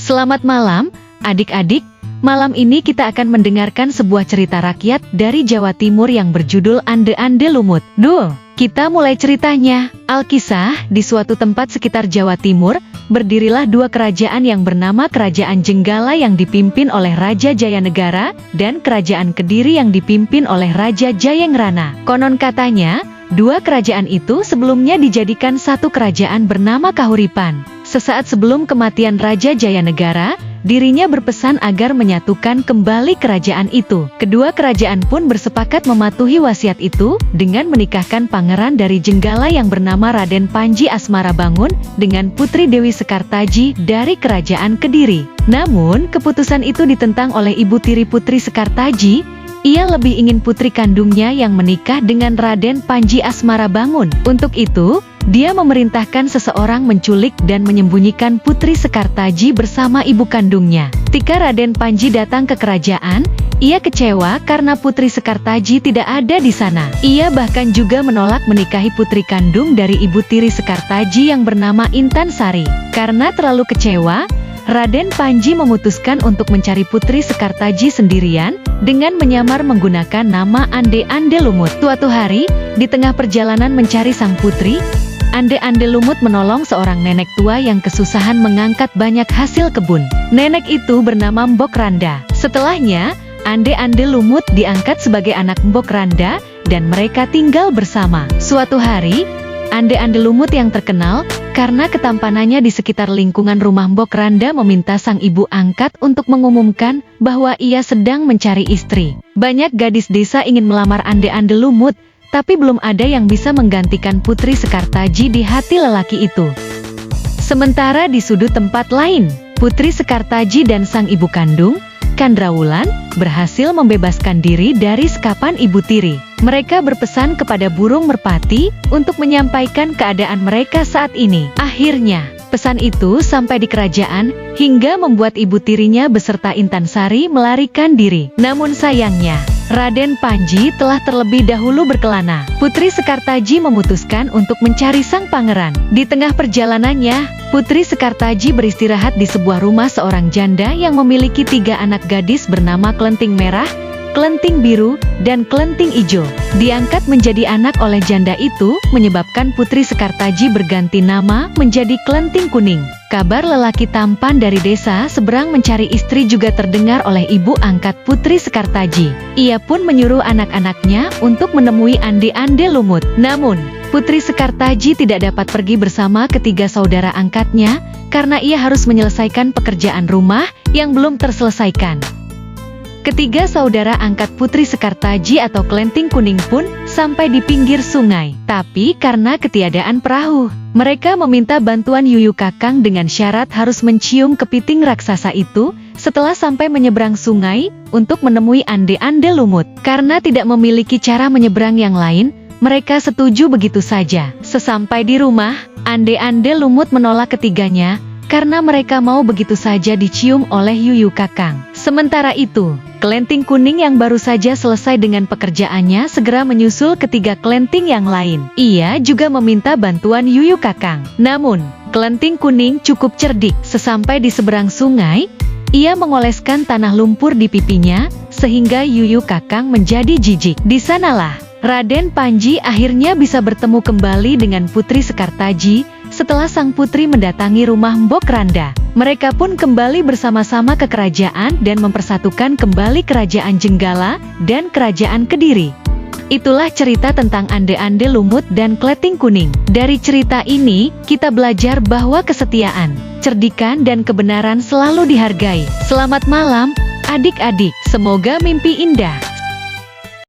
Selamat malam, adik-adik. Malam ini kita akan mendengarkan sebuah cerita rakyat dari Jawa Timur yang berjudul Ande-Ande Lumut. Kita mulai ceritanya. Alkisah, di suatu tempat sekitar Jawa Timur, berdirilah dua kerajaan yang bernama Kerajaan Jenggala yang dipimpin oleh Raja Jayanegara dan Kerajaan Kediri yang dipimpin oleh Raja Jayengrana. Konon katanya, dua kerajaan itu sebelumnya dijadikan satu kerajaan bernama Kahuripan. Sesaat sebelum kematian Raja Jayanegara, dirinya berpesan agar menyatukan kembali kerajaan itu. Kedua kerajaan pun bersepakat mematuhi wasiat itu dengan menikahkan pangeran dari Jenggala yang bernama Raden Panji Asmarabangun dengan Putri Dewi Sekartaji dari Kerajaan Kediri. Namun, keputusan itu ditentang oleh ibu tiri Putri Sekartaji. Ia lebih ingin putri kandungnya yang menikah dengan Raden Panji Asmarabangun. Untuk itu, dia memerintahkan seseorang menculik dan menyembunyikan Putri Sekartaji bersama ibu kandungnya. Ketika Raden Panji datang ke kerajaan, ia kecewa karena Putri Sekartaji tidak ada di sana. Ia bahkan juga menolak menikahi putri kandung dari ibu tiri Sekartaji yang bernama Intan Sari. Karena terlalu kecewa, Raden Panji memutuskan untuk mencari Putri Sekartaji sendirian dengan menyamar menggunakan nama Ande-Ande Lumut. Suatu hari, di tengah perjalanan mencari sang putri, Ande-Ande Lumut menolong seorang nenek tua yang kesusahan mengangkat banyak hasil kebun. Nenek itu bernama Mbok Randa. Setelahnya, Ande-Ande Lumut diangkat sebagai anak Mbok Randa dan mereka tinggal bersama. Suatu hari, Ande-Ande Lumut yang terkenal karena ketampanannya di sekitar lingkungan rumah Mbok Randa meminta sang ibu angkat untuk mengumumkan bahwa ia sedang mencari istri. Banyak gadis desa ingin melamar Ande-Ande Lumut, tapi belum ada yang bisa menggantikan Putri Sekartaji di hati lelaki itu. Sementara di sudut tempat lain, Putri Sekartaji dan sang ibu kandung, Kandrawulan, berhasil membebaskan diri dari sekapan ibu tiri. Mereka berpesan kepada burung merpati untuk menyampaikan keadaan mereka saat ini. Akhirnya, pesan itu sampai di kerajaan hingga membuat ibu tirinya beserta Intan Sari melarikan diri. Namun sayangnya, Raden Panji telah terlebih dahulu berkelana. Putri Sekartaji memutuskan untuk mencari sang pangeran. Di tengah perjalanannya, Putri Sekartaji beristirahat di sebuah rumah seorang janda yang memiliki 3 anak gadis bernama Klenting Merah, Klenting Biru, dan Klenting Ijo. Diangkat menjadi anak oleh janda itu, menyebabkan Putri Sekartaji berganti nama menjadi Klenting Kuning. Kabar lelaki tampan dari desa seberang mencari istri juga terdengar oleh ibu angkat Putri Sekartaji. Ia pun menyuruh anak-anaknya untuk menemui Ande-Ande Lumut. Namun, Putri Sekartaji tidak dapat pergi bersama ketiga saudara angkatnya karena ia harus menyelesaikan pekerjaan rumah yang belum terselesaikan. Ketiga saudara angkat Putri Sekartaji atau Klenting Kuning pun sampai di pinggir sungai. Tapi karena ketiadaan perahu, mereka meminta bantuan Yuyu Kakang dengan syarat harus mencium kepiting raksasa itu setelah sampai menyeberang sungai untuk menemui Ande-Ande Lumut. Karena tidak memiliki cara menyeberang yang lain, mereka setuju begitu saja. Sesampai di rumah, Ande-Ande Lumut menolak ketiganya karena mereka mau begitu saja dicium oleh Yuyu Kakang. Sementara itu, Klenting Kuning yang baru saja selesai dengan pekerjaannya segera menyusul ketiga Klenting yang lain. Ia juga meminta bantuan Yuyu Kakang. Namun, Klenting Kuning cukup cerdik. Sesampai di seberang sungai, ia mengoleskan tanah lumpur di pipinya, sehingga Yuyu Kakang menjadi jijik. Di sanalah, Raden Panji akhirnya bisa bertemu kembali dengan Putri Sekartaji, setelah sang putri mendatangi rumah Mbok Randa. Mereka pun kembali bersama-sama ke kerajaan dan mempersatukan kembali Kerajaan Jenggala dan Kerajaan Kediri. Itulah cerita tentang Ande-Ande Lumut dan Klenting Kuning. Dari cerita ini, kita belajar bahwa kesetiaan, cerdikan dan kebenaran selalu dihargai. Selamat malam, adik-adik. Semoga mimpi indah.